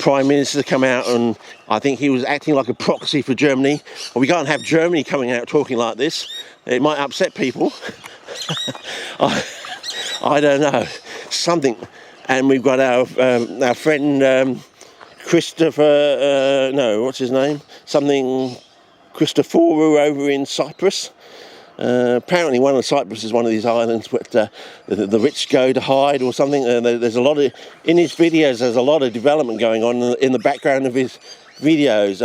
Prime Minister come out, and I think he was acting like a proxy for Germany. Well, we can't have Germany coming out talking like this. It might upset people. I don't know. Something. And we've got our friend Christopher, no, what's his name? Something Christoforou over in Cyprus. Apparently one of Cyprus is one of these islands where the rich go to hide or something. There's a lot of, in his videos, there's a lot of development going on in the background of his videos.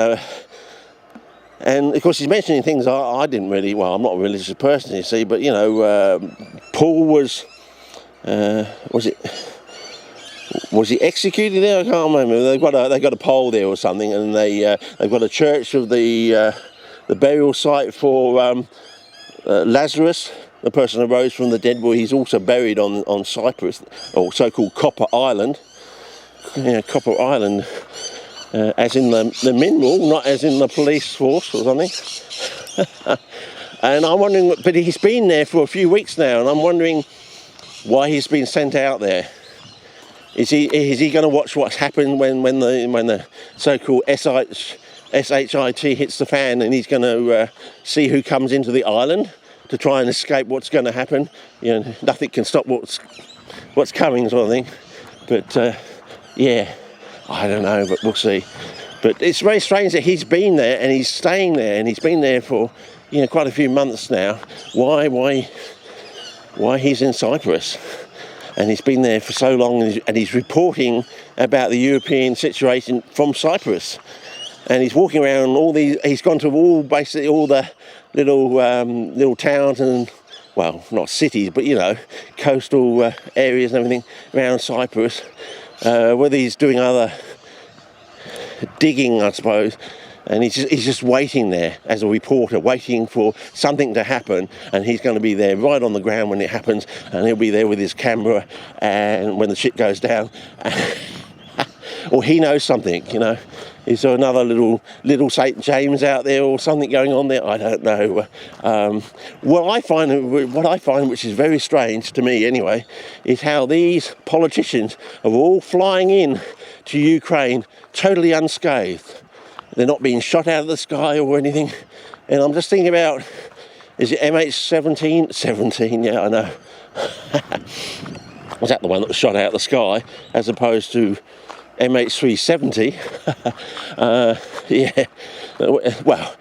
And of course he's mentioning things I didn't really, well, I'm not a religious person, you see, but you know, Paul was he executed there? I can't remember. They've got a pole there or something, and they've got a church of the burial site for Lazarus, the person who rose from the dead. Well, he's also buried on Cyprus, or so-called Copper Island. Yeah, Copper Island, as in the mineral, not as in the police force or something. And I'm wondering, but he's been there for a few weeks now, and I'm wondering why he's been sent out there. Is he going to watch what's happened when the so-called SHIT hits the fan, and he's going to see who comes into the island to try and escape what's going to happen? You know, nothing can stop what's coming, sort of thing. But yeah, I don't know, but we'll see. But it's very strange that he's been there and he's staying there, and he's been there for, you know, quite a few months now. Why he's in Cyprus? And he's been there for so long, and he's reporting about the European situation from Cyprus. And he's walking around he's gone to basically all the little towns and, well, not cities, but, you know, coastal areas and everything around Cyprus, whether he's doing other digging, I suppose. And he's just waiting there as a reporter, waiting for something to happen, and he's going to be there right on the ground when it happens, and he'll be there with his camera, and when the shit goes down, or he knows something, you know. Is there another little St. James out there or something going on there? I don't know. What I find, which is very strange to me anyway, is how these politicians are all flying in to Ukraine totally unscathed. They're not being shot out of the sky or anything. And I'm just thinking about, is it MH17? 17, yeah, I know. Was that the one that was shot out of the sky, as opposed to MH370? Yeah. Well,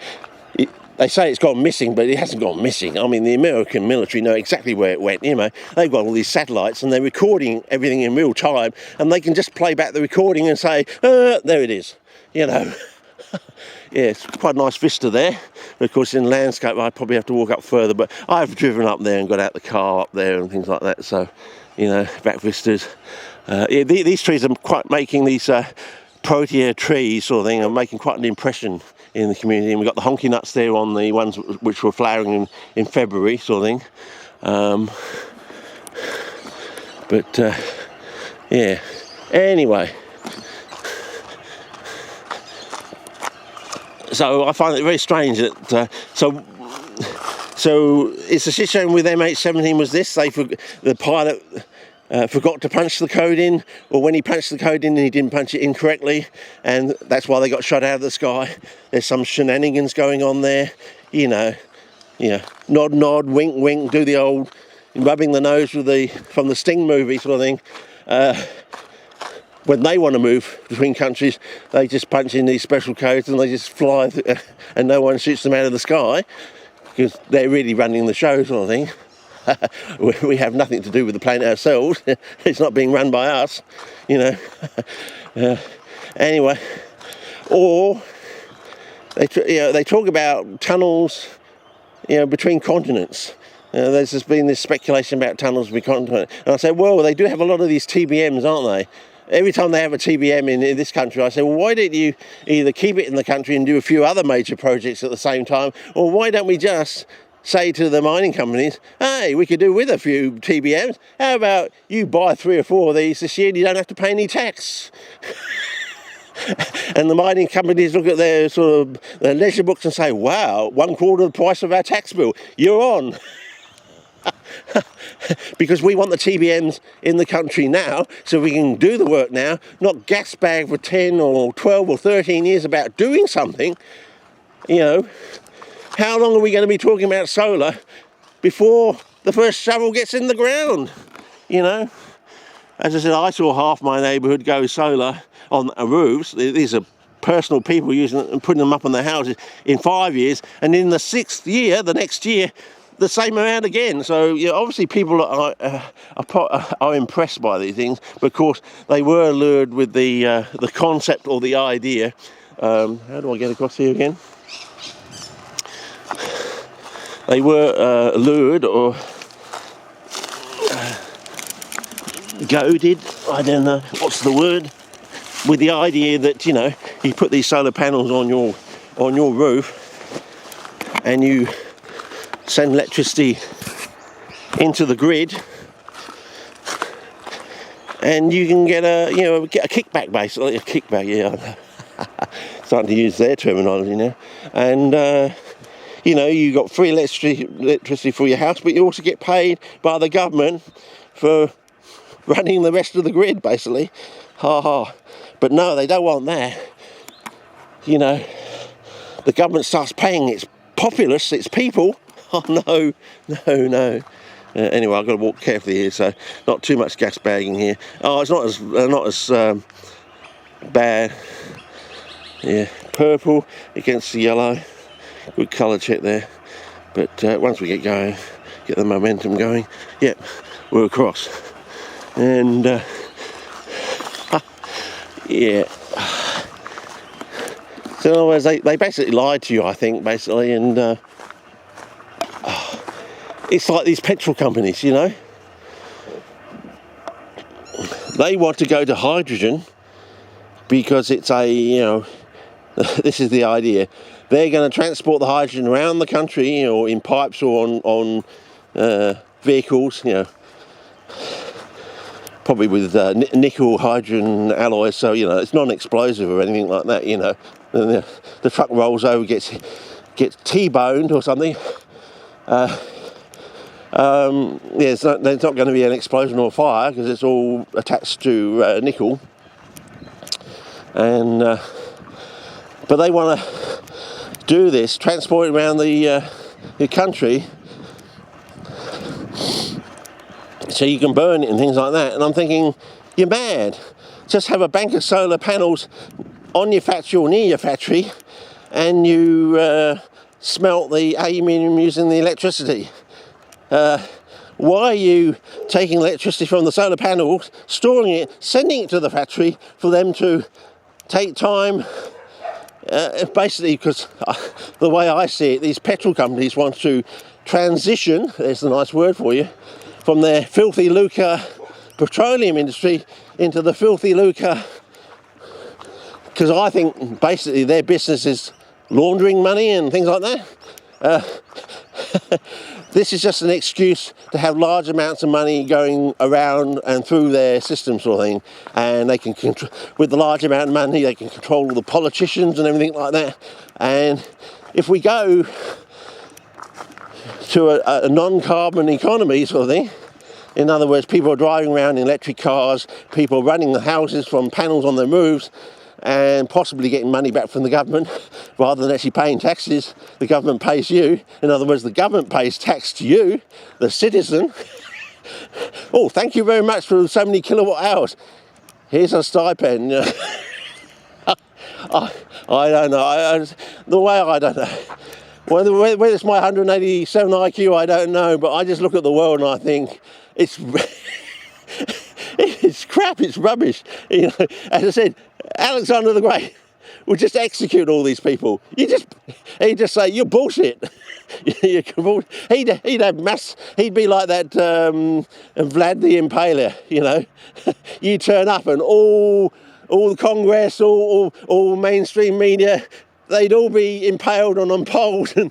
they say it's gone missing, but it hasn't gone missing. I mean, the American military know exactly where it went. You know, they've got all these satellites, and they're recording everything in real time, and they can just play back the recording and say, there it is, you know. Yeah, it's quite a nice vista there. Of course, in landscape, I'd probably have to walk up further, but I've driven up there and got out the car up there and things like that. So, you know, back vistas. Yeah, these trees are quite making these protea trees sort of thing, are making quite an impression in the community. And we've got the honky nuts there on the ones which were flowering in February sort of thing. But yeah, anyway. So I find it very strange that so it's the situation with MH17 was this: the pilot forgot to punch the code in, or when he punched the code in, he didn't punch it in correctly, and that's why they got shot out of the sky. There's some shenanigans going on there, you know. Nod, wink, wink, do the old rubbing the nose from the Sting movie sort of thing. When they want to move between countries, they just punch in these special codes and they just fly, and no one shoots them out of the sky, because they're really running the show sort of thing. We have nothing to do with the planet ourselves. It's not being run by us, you know. Anyway, or they talk about tunnels, you know, between continents. There's just been this speculation about tunnels between continents, and I say, well, they do have a lot of these TBMs, aren't they? Every time they have a TBM in this country, I say, well, why don't you either keep it in the country and do a few other major projects at the same time, or why don't we just say to the mining companies, hey, we could do with a few TBMs. How about you buy 3 or 4 of these this year and you don't have to pay any tax? And the mining companies look at their their leisure books and say, wow, 1/4 the price of our tax bill. You're on. Because we want the TBMs in the country now, so we can do the work now, not gas bag for 10 or 12 or 13 years about doing something. You know, how long are we going to be talking about solar before the first shovel gets in the ground? You know, as I said, I saw half my neighbourhood go solar on roofs. These are personal people using it and putting them up on their houses in 5 years, and in the 6th year, the next year, the same amount again. So you know, obviously people are impressed by these things, but of course they were lured with the concept or the idea. How do I get across here again? They were lured or goaded, I don't know what's the word, with the idea that, you know, you put these solar panels on your roof and you send electricity into the grid, and you can get a kickback, basically a kickback. Yeah, starting to use their terminology now. And you know, you got free electricity for your house, but you also get paid by the government for running the rest of the grid, basically. Ha ha. But no, they don't want that. You know, the government starts paying its populace, its people. Oh no. Anyway, I've got to walk carefully here, so not too much gas bagging here. Oh, it's not as bad. Yeah, purple against the yellow. Good colour check there. But once we get going, get the momentum going, yep, we're across. And yeah. So in other words, they basically lied to you, I think, basically, and it's like these petrol companies, you know. They want to go to hydrogen because it's a, you know, this is the idea. They're going to transport the hydrogen around the country, you know, in pipes or on vehicles, you know, probably with nickel hydrogen alloys, so, you know, it's non-explosive or anything like that, you know. And the truck rolls over, gets T-boned or something. Yeah, there's not going to be an explosion or fire because it's all attached to nickel. And but they want to do this, transport it around the country, so you can burn it and things like that. And I'm thinking, you're mad. Just have a bank of solar panels on your factory or near your factory, and you smelt the aluminium using the electricity. Why are you taking electricity from the solar panels, storing it, sending it to the factory for them to take time? Basically, because the way I see it, these petrol companies want to transition, there's a nice word for you, from their filthy lucre petroleum industry into the filthy lucre, because I think basically their business is laundering money and things like that. This is just an excuse to have large amounts of money going around and through their system, sort of thing, and they can control, with the large amount of money they can control all the politicians and everything like that. And if we go to a non-carbon economy, sort of thing, in other words, people are driving around in electric cars, people running the houses from panels on their roofs, and possibly getting money back from the government rather than actually paying taxes. The government pays you. In other words, the government pays tax to you, the citizen. Oh, thank you very much for so many kilowatt hours. Here's a stipend. I don't know. The way I don't know. Whether it's my 187 IQ, I don't know, but I just look at the world and I think it's it's crap, it's rubbish. You know, as I said, Alexander the Great would just execute all these people. He'd just say, you're bullshit. He'd have mass, he'd be like that Vlad the Impaler, you know. You turn up and all the Congress, all mainstream media, they'd all be impaled on poles and